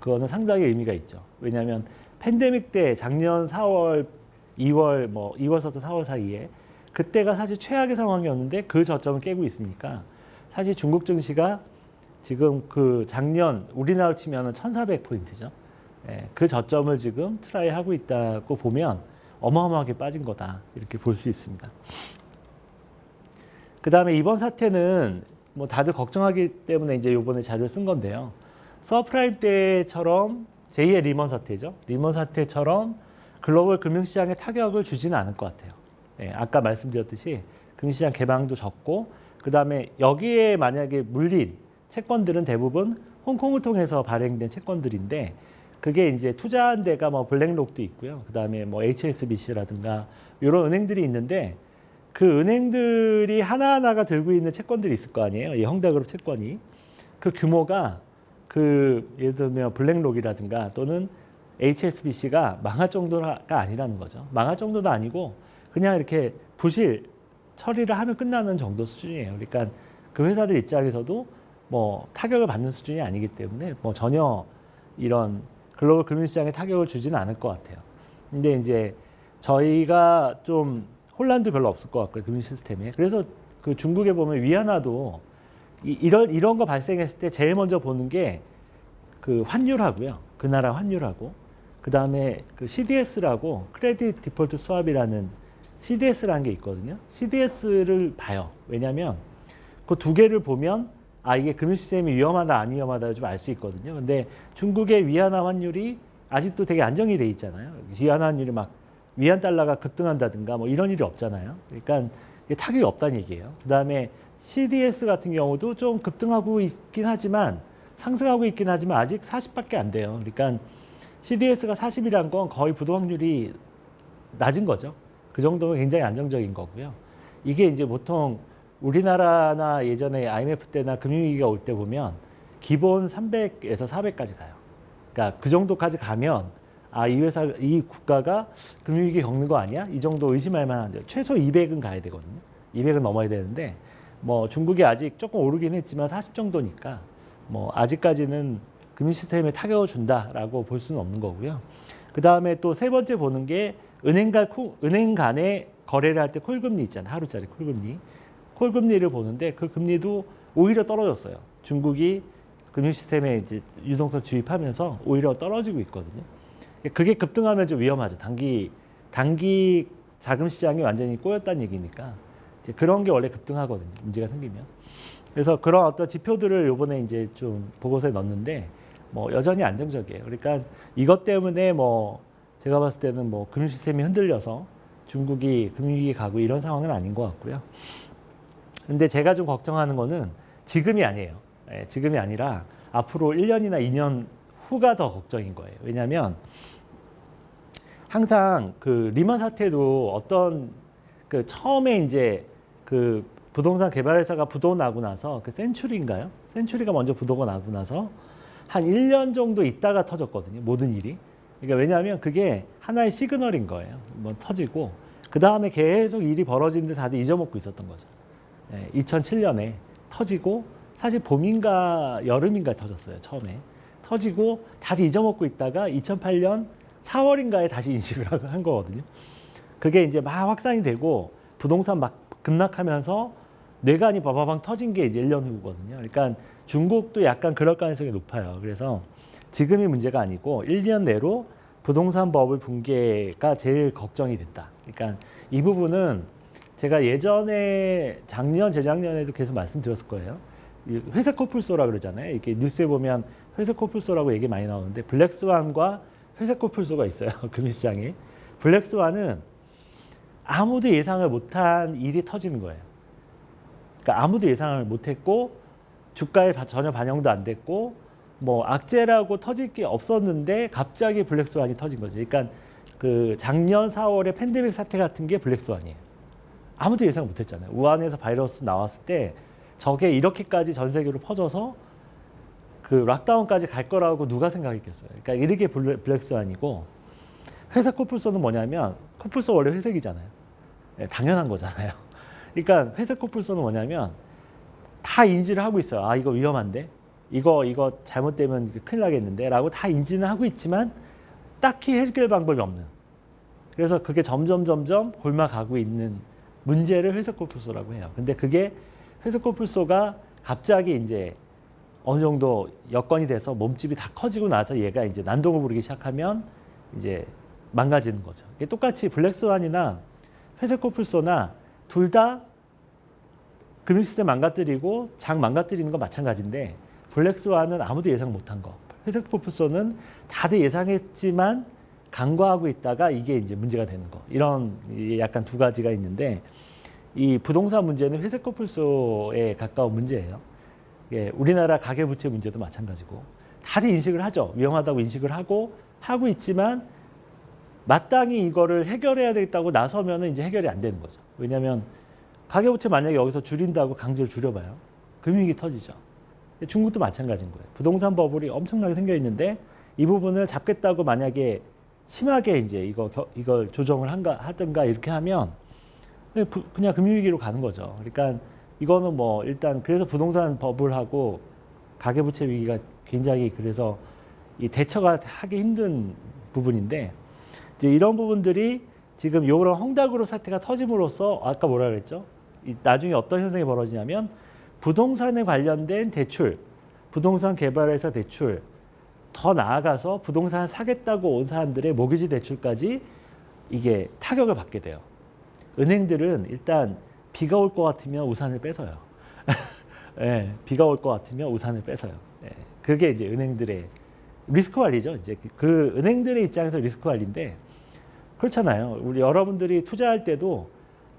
그거는 상당히 의미가 있죠. 왜냐하면 팬데믹 때 작년 4월, 2월, 뭐 2월부터 4월 사이에 그때가 사실 최악의 상황이었는데 그 저점을 깨고 있으니까 사실 중국 증시가 지금 그 작년 우리나라로 치면은 1,400포인트죠. 예, 그 저점을 지금 트라이 하고 있다고 보면 어마어마하게 빠진 거다 이렇게 볼 수 있습니다. 그 다음에 이번 사태는 뭐 다들 걱정하기 때문에 이제 요번에 자료를 쓴 건데요. 서프라임 때처럼 제2의 리먼 사태죠. 리먼 사태처럼 글로벌 금융시장에 타격을 주지는 않을 것 같아요. 예, 아까 말씀드렸듯이 금융시장 개방도 적고 그 다음에 여기에 만약에 물린 채권들은 대부분 홍콩을 통해서 발행된 채권들인데 그게 이제 투자한 데가 뭐 블랙록도 있고요. 그 다음에 뭐 HSBC라든가 이런 은행들이 있는데 그 은행들이 하나하나가 들고 있는 채권들이 있을 거 아니에요. 이 헝다그룹 채권이. 그 규모가 그 예를 들면 블랙록이라든가 또는 HSBC가 망할 정도가 아니라는 거죠. 망할 정도도 아니고 그냥 이렇게 부실 처리를 하면 끝나는 정도 수준이에요. 그러니까 그 회사들 입장에서도 뭐 타격을 받는 수준이 아니기 때문에 뭐 전혀 이런 글로벌 금융시장에 타격을 주지는 않을 것 같아요. 근데 이제 저희가 좀 혼란도 별로 없을 것 같고요. 금융 시스템에. 그래서 그 중국에 보면 위안화도 이런 거 발생했을 때 제일 먼저 보는 게 그 환율하고요. 그 나라 환율하고 그 다음에 그 CDS라고 크레딧 디폴트 스왑이라는 CDS라는 게 있거든요. CDS를 봐요. 왜냐하면 그 두 개를 보면 아 이게 금융 시스템이 위험하다 안 위험하다 좀 알 수 있거든요. 근데 중국의 위안화 환율이 아직도 되게 안정이 돼 있잖아요. 위안화 환율이 막 위안 달러가 급등한다든가 뭐 이런 일이 없잖아요. 그러니까 타격이 없다는 얘기예요. 그 다음에 CDS 같은 경우도 좀 급등하고 있긴 하지만 상승하고 있긴 하지만 아직 40밖에 안 돼요. 그러니까 CDS가 40이란 건 거의 부도 확률이 낮은 거죠. 그 정도면 굉장히 안정적인 거고요. 이게 이제 보통 우리나라나 예전에 IMF 때나 금융위기가 올 때 보면 기본 300에서 400까지 가요. 그러니까 그 정도까지 가면 아, 이 회사, 이 국가가 금융위기 겪는 거 아니야? 이 정도 의심할 만한데 최소 200은 가야 되거든요. 200은 넘어야 되는데 뭐 중국이 아직 조금 오르긴 했지만 40 정도니까 뭐 아직까지는 금융 시스템에 타격을 준다라고 볼 수는 없는 거고요. 그 다음에 또 세 번째 보는 게 은행 간에 거래를 할 때 콜금리 있잖아요. 하루짜리 콜금리. 콜금리를 보는데 그 금리도 오히려 떨어졌어요. 중국이 금융 시스템에 이제 유동성 주입하면서 오히려 떨어지고 있거든요. 그게 급등하면 좀 위험하죠. 단기 자금 시장이 완전히 꼬였다는 얘기니까 이제 그런 게 원래 급등하거든요. 문제가 생기면. 그래서 그런 어떤 지표들을 요번에 이제 좀 보고서에 넣었는데 뭐 여전히 안정적이에요. 그러니까 이것 때문에 뭐 제가 봤을 때는 뭐 금융 시스템이 흔들려서 중국이 금융위기 가고 이런 상황은 아닌 것 같고요. 근데 제가 좀 걱정하는 거는 지금이 아니에요. 예, 지금이 아니라 앞으로 1년이나 2년 후가 더 걱정인 거예요. 왜냐하면 항상 그 리먼 사태도 어떤 그 처음에 이제 그 부동산 개발회사가 부도 나고 나서 그 센츄리인가요? 센츄리가 먼저 부도가 나고 나서 한 1년 정도 있다가 터졌거든요. 모든 일이. 그러니까 왜냐하면 그게 하나의 시그널인 거예요. 뭐 터지고 그 다음에 계속 일이 벌어지는데 다들 잊어먹고 있었던 거죠. 2007년에 터지고 사실 봄인가 여름인가 터졌어요. 처음에. 터지고 다들 잊어먹고 있다가 2008년 4월인가에 다시 인식을 한 거거든요. 그게 이제 막 확산이 되고 부동산 막 급락하면서 뇌관이 바바방 터진 게 이제 1년 후거든요. 그러니까 중국도 약간 그럴 가능성이 높아요. 그래서 지금이 문제가 아니고 1년 내로 부동산 버블 붕괴가 제일 걱정이 됐다. 그러니까 이 부분은 제가 예전에 작년, 재작년에도 계속 말씀드렸을 거예요. 회색 코뿔소라 그러잖아요. 이렇게 뉴스에 보면 회색 코뿔소라고 얘기 많이 나오는데 블랙스완과 회색 코뿔소가 있어요. 금융시장에. 블랙스완은 아무도 예상을 못한 일이 터지는 거예요. 그러니까 아무도 예상을 못했고 주가에 전혀 반영도 안 됐고 뭐 악재라고 터질 게 없었는데 갑자기 블랙스완이 터진 거죠. 그러니까 그 작년 4월에 팬데믹 사태 같은 게 블랙스완이에요. 아무도 예상 못했잖아요. 우한에서 바이러스 나왔을 때 저게 이렇게까지 전 세계로 퍼져서 그 락다운까지 갈 거라고 누가 생각했겠어요. 그러니까 이렇게 블랙스완이고 회색 코뿔소는 뭐냐면 코뿔소 원래 회색이잖아요. 네, 당연한 거잖아요. 그러니까 회색 코뿔소는 뭐냐면 다 인지를 하고 있어요. 아 이거 위험한데 이거 잘못되면 큰일 나겠는데 라고 다 인지는 하고 있지만 딱히 해결 방법이 없는. 그래서 그게 점점 골마가고 있는 문제를 회색 코뿔소라고 해요. 근데 그게 회색 코뿔소가 갑자기 이제 어느 정도 여건이 돼서 몸집이 다 커지고 나서 얘가 이제 난동을 부리기 시작하면 이제 망가지는 거죠. 똑같이 블랙스완이나 회색 코뿔소나 둘 다 금융시스템 망가뜨리고 장 망가뜨리는 건 마찬가지인데 블랙스완은 아무도 예상 못한 거. 회색 코뿔소는 다들 예상했지만 간과하고 있다가 이게 이제 문제가 되는 거. 이런 약간 두 가지가 있는데 이 부동산 문제는 회색 코뿔소에 가까운 문제예요. 예, 우리나라 가계부채 문제도 마찬가지고 다들 인식을 하죠. 위험하다고 인식을 하고 있지만 마땅히 이거를 해결해야 되겠다고 나서면은 이제 해결이 안 되는 거죠. 왜냐하면 가계부채 만약에 여기서 줄인다고 강제로 줄여봐요. 금융위기 터지죠. 중국도 마찬가지인 거예요. 부동산 버블이 엄청나게 생겨 있는데 이 부분을 잡겠다고 만약에 심하게 이제 이걸 조정을 하든가 이렇게 하면 그냥 금융위기로 가는 거죠. 그러니까 이거는 뭐 일단 그래서 부동산 버블하고 가계부채 위기가 굉장히 그래서 이 대처가 하기 힘든 부분인데 이제 이런 부분들이 지금 이런 헝다그룹 사태가 터짐으로써 아까 뭐라 그랬죠? 나중에 어떤 현상이 벌어지냐면 부동산에 관련된 대출, 부동산 개발회사 대출, 더 나아가서 부동산 사겠다고 온 사람들의 모기지 대출까지 이게 타격을 받게 돼요. 은행들은 일단 비가 올 것 같으면 우산을 뺏어요. 네, 비가 올 것 같으면 우산을 뺏어요. 네, 그게 이제 은행들의 리스크 관리죠. 이제 그 은행들의 입장에서 리스크 관리인데 그렇잖아요. 우리 여러분들이 투자할 때도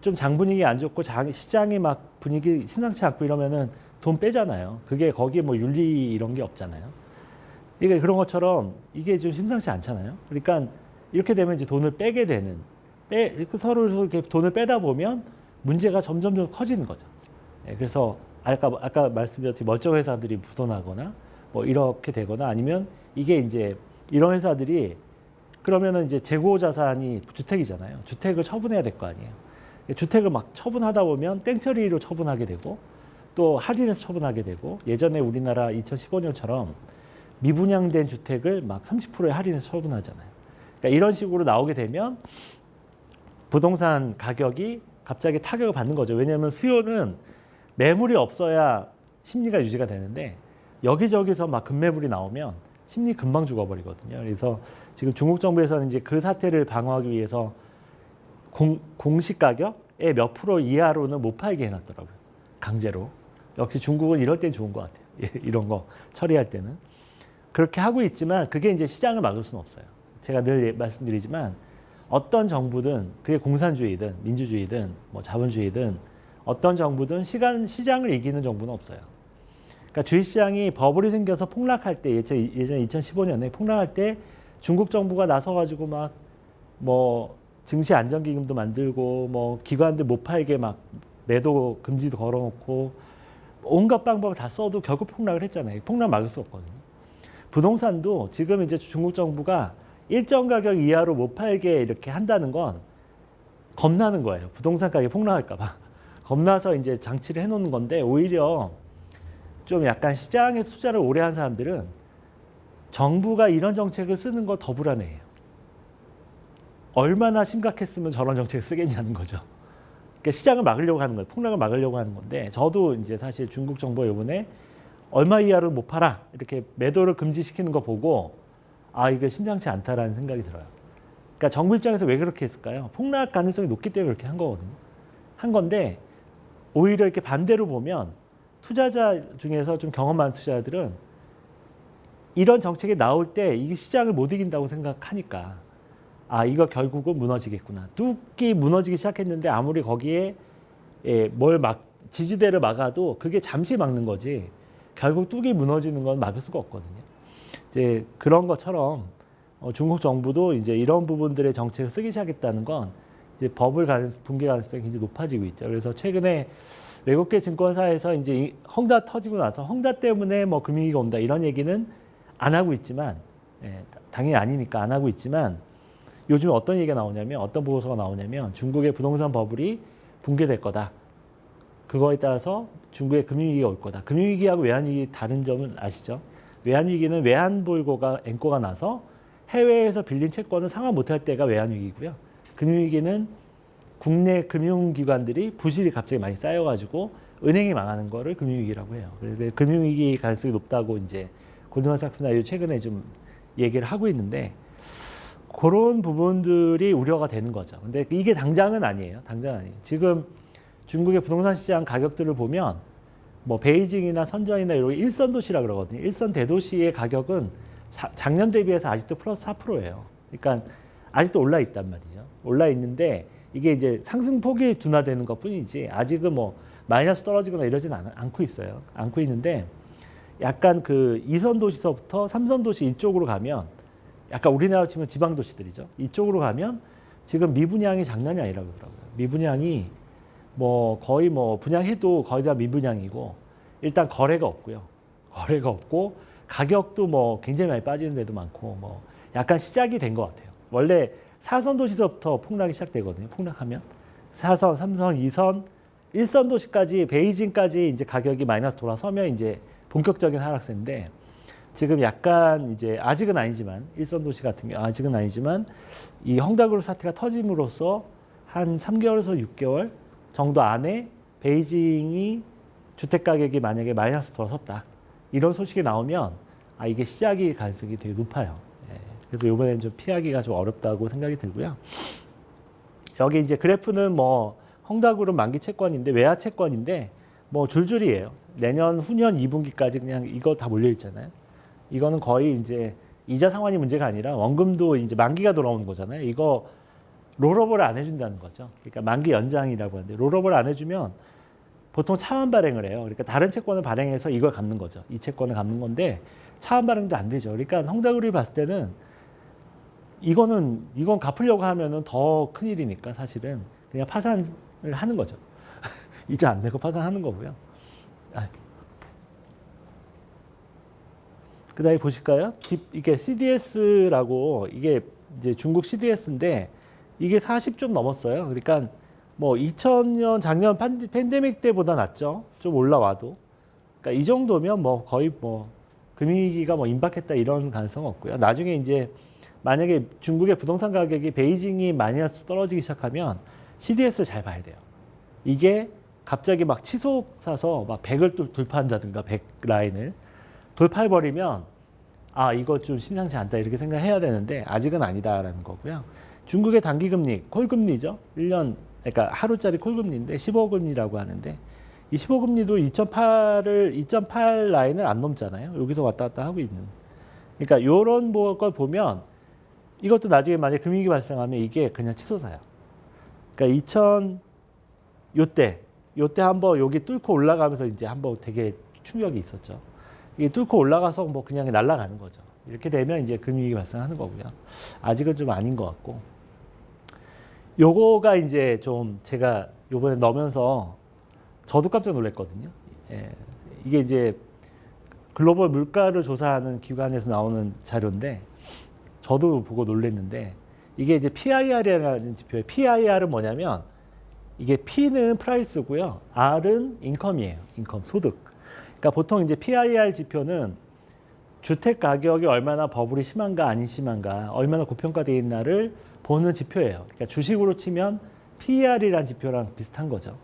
좀 장 분위기 안 좋고 시장이 막 분위기 심상치 않고 이러면은 돈 빼잖아요. 그게 거기에 뭐 윤리 이런 게 없잖아요. 이게 그런 것처럼 이게 좀 심상치 않잖아요. 그러니까 이렇게 되면 이제 돈을 빼게 되는 서로 이렇게 돈을 빼다 보면 문제가 점점 커지는 거죠. 그래서 아까 말씀드렸듯이 멀쩡 회사들이 부도나거나 뭐 이렇게 되거나 아니면 이게 이제 이런 회사들이 그러면은 이제 재고 자산이 주택이잖아요. 주택을 처분해야 될 거 아니에요. 주택을 막 처분하다 보면 땡처리로 처분하게 되고 또 할인해서 처분하게 되고 예전에 우리나라 2015년처럼 미분양된 주택을 막 30%에 할인해서 처분하잖아요. 그러니까 이런 식으로 나오게 되면 부동산 가격이 갑자기 타격을 받는 거죠. 왜냐하면 수요는 매물이 없어야 심리가 유지가 되는데 여기저기서 막 급매물이 나오면 심리 금방 죽어버리거든요. 그래서 지금 중국 정부에서는 이제 그 사태를 방어하기 위해서 공시 가격의 몇 프로 이하로는 못 팔게 해놨더라고요. 강제로. 역시 중국은 이럴 땐 좋은 것 같아요. 이런 거 처리할 때는. 그렇게 하고 있지만 그게 이제 시장을 막을 수는 없어요. 제가 늘 말씀드리지만 어떤 정부든 그게 공산주의든 민주주의든 뭐 자본주의든 어떤 정부든 시장을 이기는 정부는 없어요. 그러니까 주식시장이 버블이 생겨서 폭락할 때 예전에 2015년에 폭락할 때 중국 정부가 나서가지고 막 뭐 증시 안정기금도 만들고 뭐 기관들 못 팔게 막 매도 금지도 걸어놓고 온갖 방법을 다 써도 결국 폭락을 했잖아요. 폭락 막을 수 없거든요. 부동산도 지금 이제 중국 정부가 일정 가격 이하로 못 팔게 이렇게 한다는 건 겁나는 거예요. 부동산 가격이 폭락할까 봐. 겁나서 이제 장치를 해놓는 건데 오히려 좀 약간 시장에 투자를 오래 한 사람들은 정부가 이런 정책을 쓰는 거 더 불안해해요. 얼마나 심각했으면 저런 정책을 쓰겠냐는 거죠. 그러니까 시장을 막으려고 하는 거예요. 폭락을 막으려고 하는 건데 저도 이제 사실 중국 정부가 이번에 얼마 이하로 못 팔아 이렇게 매도를 금지시키는 거 보고 아 이게 심상치 않다라는 생각이 들어요. 그러니까 정부 입장에서 왜 그렇게 했을까요? 폭락 가능성이 높기 때문에 그렇게 한 거거든요. 한 건데 오히려 이렇게 반대로 보면 투자자 중에서 좀 경험 많은 투자자들은 이런 정책이 나올 때 이게 시장을 못 이긴다고 생각하니까 아 이거 결국은 무너지겠구나. 뚝이 무너지기 시작했는데 아무리 거기에 지지대를 막아도 그게 잠시 막는 거지 결국 뚝이 무너지는 건 막을 수가 없거든요. 이제 그런 것처럼 중국 정부도 이제 이런 부분들의 정책을 쓰기 시작했다는 건 이제 버블 붕괴 가능성이 굉장히 높아지고 있죠. 그래서 최근에 외국계 증권사에서 이제 헝다 터지고 나서 헝다 때문에 뭐 금융위기가 온다 이런 얘기는 안 하고 있지만 당연히 아니니까 안 하고 있지만 요즘 어떤 얘기가 나오냐면 어떤 보고서가 나오냐면 중국의 부동산 버블이 붕괴될 거다. 그거에 따라서 중국의 금융위기가 올 거다. 금융위기하고 외환위기 다른 점은 아시죠? 외환위기는 외환불고가 앵꼬가 나서 해외에서 빌린 채권을 상환 못할 때가 외환위기고요. 금융위기는 국내 금융기관들이 부실이 갑자기 많이 쌓여가지고 은행이 망하는 거를 금융위기라고 해요. 그래서 금융위기 가능성이 높다고 이제 골드만삭스나 최근에 좀 얘기를 하고 있는데 그런 부분들이 우려가 되는 거죠. 근데 이게 당장은 아니에요. 당장은 아니에요. 지금 중국의 부동산 시장 가격들을 보면 뭐 베이징이나 선전이나 이런 일선 도시라 그러거든요. 일선 대도시의 가격은 작년 대비해서 아직도 플러스 4%예요. 그러니까 아직도 올라 있단 말이죠. 올라 있는데 이게 이제 상승폭이 둔화되는 것뿐이지 아직은 뭐 마이너스 떨어지거나 이러진 않고 있어요. 않고 있는데 약간 그 2선 도시서부터 3선 도시 이쪽으로 가면 약간 우리나라로 치면 지방 도시들이죠. 이쪽으로 가면 지금 미분양이 장난이 아니라고 그러더라고요. 미분양이 뭐 거의 뭐 분양해도 거의 다 미분양이고 일단 거래가 없고요. 거래가 없고 가격도 뭐 굉장히 많이 빠지는 데도 많고 뭐 약간 시작이 된 것 같아요. 원래 4선 도시서부터 폭락이 시작되거든요. 폭락하면 4선, 3선, 2선, 1선 도시까지 베이징까지 이제 가격이 마이너스 돌아서면 이제 본격적인 하락세인데 지금 약간 이제 아직은 아니지만 일선 도시 같은 경우 아직은 아니지만 이 헝다그룹 사태가 터짐으로써 한 3개월에서 6개월 정도 안에 베이징이 주택 가격이 만약에 마이너스 돌아섰다 이런 소식이 나오면 아 이게 시작이 가능성이 되게 높아요. 예. 그래서 이번에는 좀 피하기가 좀 어렵다고 생각이 들고요. 여기 이제 그래프는 뭐 헝다그룹 만기 채권인데 외화 채권인데 뭐 줄줄이에요. 내년 후년 2분기까지 그냥 이거 다 몰려 있잖아요. 이거는 거의 이제 이자 상환이 문제가 아니라 원금도 이제 만기가 돌아오는 거잖아요. 이거 롤오버를 안 해준다는 거죠. 그러니까 만기 연장이라고 하는데 롤오버를 안 해주면 보통 차환 발행을 해요. 그러니까 다른 채권을 발행해서 이걸 갚는 거죠. 이 채권을 갚는 건데 차환 발행도 안 되죠. 그러니까 헝다그룹이 봤을 때는 이건 갚으려고 하면은 더 큰일이니까 사실은 그냥 파산을 하는 거죠. 이자 안 내고 파산하는 거고요. 그다음에 보실까요? 이게 CDS라고 이게 이제 중국 CDS인데 이게 40 좀 넘었어요. 그러니까 뭐 2000년 작년 팬데믹 때보다 낫죠. 좀 올라와도. 그러니까 이 정도면 뭐 거의 뭐 금융위기가 뭐 임박했다 이런 가능성 없고요. 나중에 이제 만약에 중국의 부동산 가격이 베이징이 마이너스 떨어지기 시작하면 CDS를 잘 봐야 돼요. 이게 갑자기 막 치솟 사서 막 100을 돌파한다든가 100 라인을 돌파해버리면 아 이거 좀 심상치 않다 이렇게 생각해야 되는데 아직은 아니다라는 거고요. 중국의 단기금리, 콜금리죠. 1년 그러니까 하루짜리 콜금리인데 15금리라고 하는데 이 15금리도 2.8 라인을 안 넘잖아요. 여기서 왔다 갔다 하고 있는. 그러니까 이런 걸 보면 이것도 나중에 만약에 금융위기 발생하면 이게 그냥 치솟아요. 그러니까 요때 한번 여기 뚫고 올라가면서 이제 한번 되게 충격이 있었죠. 이게 뚫고 올라가서 뭐 그냥 날아가는 거죠. 이렇게 되면 이제 금융위기 발생하는 거고요. 아직은 좀 아닌 것 같고. 요거가 이제 좀 제가 요번에 넣으면서 저도 깜짝 놀랐거든요. 예. 이게 이제 글로벌 물가를 조사하는 기관에서 나오는 자료인데 저도 보고 놀랐는데 이게 이제 PIR이라는 지표예요. PIR은 뭐냐면 이게 P는 프라이스고요. R은 인컴이에요. 인컴, 소득. 그러니까 보통 이제 PIR 지표는 주택 가격이 얼마나 버블이 심한가 안 심한가, 얼마나 고평가되어 있나를 보는 지표예요. 그러니까 주식으로 치면 PER이라는 지표랑 비슷한 거죠.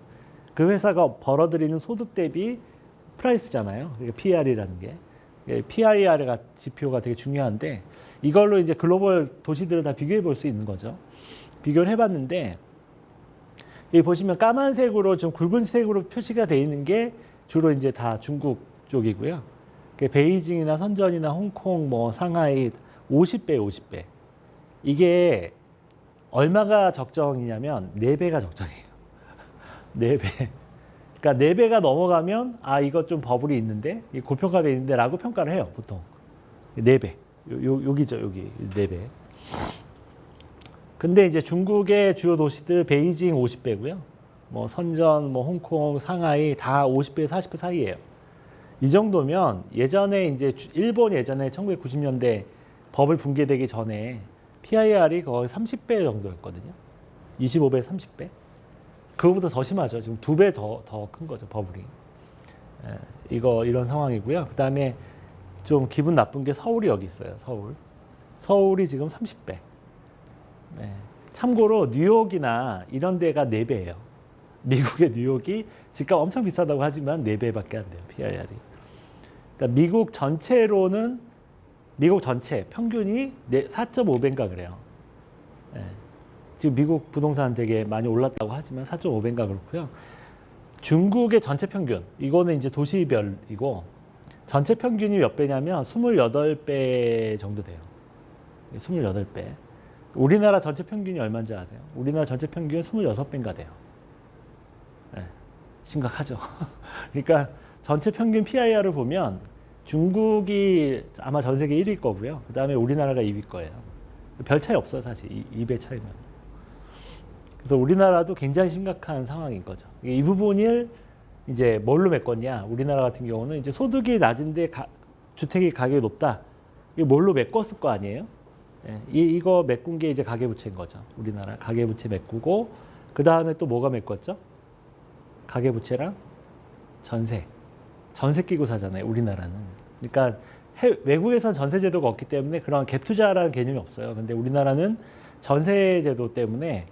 그 회사가 벌어들이는 소득 대비 프라이스잖아요. 그러니까 PER이라는 게. PIR 지표가 되게 중요한데 이걸로 이제 글로벌 도시들을 다 비교해 볼 수 있는 거죠. 비교를 해봤는데 여기 보시면 까만색으로 좀 굵은색으로 표시가 되어 있는 게 주로 이제 다 중국 쪽이고요. 베이징이나 선전이나 홍콩, 뭐 상하이 50배. 이게 얼마가 적정이냐면 4배가 적정이에요. 4배. 그러니까 4배가 넘어가면 아 이거 좀 버블이 있는데 고평가되어 있는데 라고 평가를 해요. 보통 4배. 여기죠. 여기 4배. 근데 이제 중국의 주요 도시들 베이징 50배고요. 뭐 선전, 뭐 홍콩, 상하이 다 50배, 40배 사이예요. 이 정도면 예전에 이제 일본 예전에 1990년대 버블 붕괴되기 전에 PIR이 거의 30배 정도였거든요. 25배, 30배. 그거보다 더 심하죠. 지금 2배 더 큰 거죠, 버블이. 이런 상황이고요. 그 다음에 좀 기분 나쁜 게 서울이 여기 있어요, 서울이 지금 30배. 네. 참고로 뉴욕이나 이런 데가 4배예요. 미국의 뉴욕이 집값 엄청 비싸다고 하지만 4배밖에 안 돼요. PIR이. 그러니까 미국 전체로는 미국 전체 평균이 4.5배인가 그래요. 예. 지금 미국 부동산 되게 많이 올랐다고 하지만 4.5배인가 그렇고요. 중국의 전체 평균, 이거는 이제 도시별이고 전체 평균이 몇 배냐면 28배 정도 돼요. 28배. 우리나라 전체 평균이 얼마인지 아세요? 우리나라 전체 평균은 26배인가 돼요. 네, 심각하죠. 그러니까 전체 평균 PIR을 보면 중국이 아마 전 세계 1위일 거고요. 그 다음에 우리나라가 2위일 거예요. 별 차이 없어요, 사실. 2배 차이면. 그래서 우리나라도 굉장히 심각한 상황인 거죠. 이 부분을 이제 뭘로 메꿨냐? 우리나라 같은 경우는 이제 소득이 낮은데 주택이 가격이 높다. 이거 뭘로 메꿨을 거 아니에요? 예, 이거 메꾼 게 이제 가계부채인 거죠. 우리나라 가계부채 메꾸고 그 다음에 또 뭐가 메꿨죠? 가계부채랑 전세. 전세 끼고 사잖아요. 우리나라는. 그러니까 외국에선 전세 제도가 없기 때문에 그런 갭 투자라는 개념이 없어요. 근데 우리나라는 전세 제도 때문에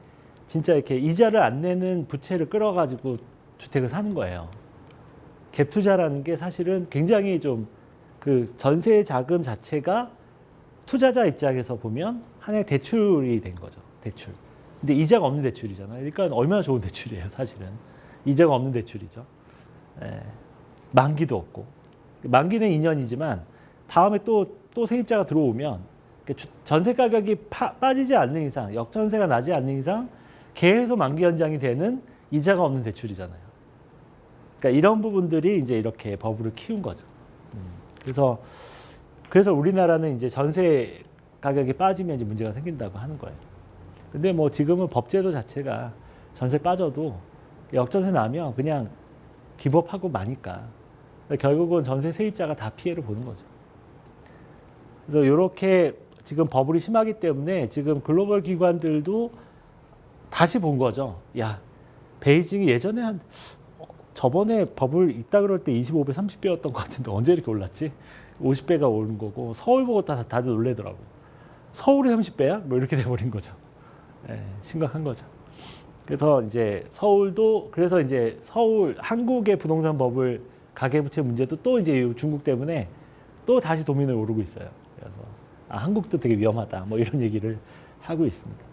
진짜 이렇게 이자를 안 내는 부채를 끌어가지고 주택을 사는 거예요. 갭 투자라는 게 사실은 굉장히 좀 그 전세 자금 자체가 투자자 입장에서 보면 하나의 대출이 된 거죠. 대출. 근데 이자가 없는 대출이잖아요. 그러니까 얼마나 좋은 대출이에요, 사실은. 이자가 없는 대출이죠. 예. 만기도 없고. 만기는 2년이지만 다음에 또 세입자가 들어오면 전세 가격이 빠지지 않는 이상, 역전세가 나지 않는 이상 계속 만기 연장이 되는 이자가 없는 대출이잖아요. 그러니까 이런 부분들이 이제 이렇게 버블을 키운 거죠. 그래서 우리나라는 이제 전세 가격이 빠지면 이제 문제가 생긴다고 하는 거예요. 근데 뭐 지금은 법제도 자체가 전세 빠져도 역전세 나면 그냥 기법하고 마니까 결국은 전세 세입자가 다 피해를 보는 거죠. 그래서 이렇게 지금 버블이 심하기 때문에 지금 글로벌 기관들도 다시 본 거죠. 야, 베이징이 예전에 저번에 버블 있다 그럴 때 25배, 30배였던 것 같은데 언제 이렇게 올랐지? 50배가 오른 거고 서울 보고 다들 놀래더라고요. 서울이 30배야? 뭐 이렇게 돼버린 거죠. 예, 심각한 거죠. 그래서 이제 그래서 이제 서울, 한국의 부동산 버블 가계부채 문제도 또 이제 중국 때문에 또 다시 도민을 오르고 있어요. 그래서 한국도 되게 위험하다. 뭐 이런 얘기를 하고 있습니다.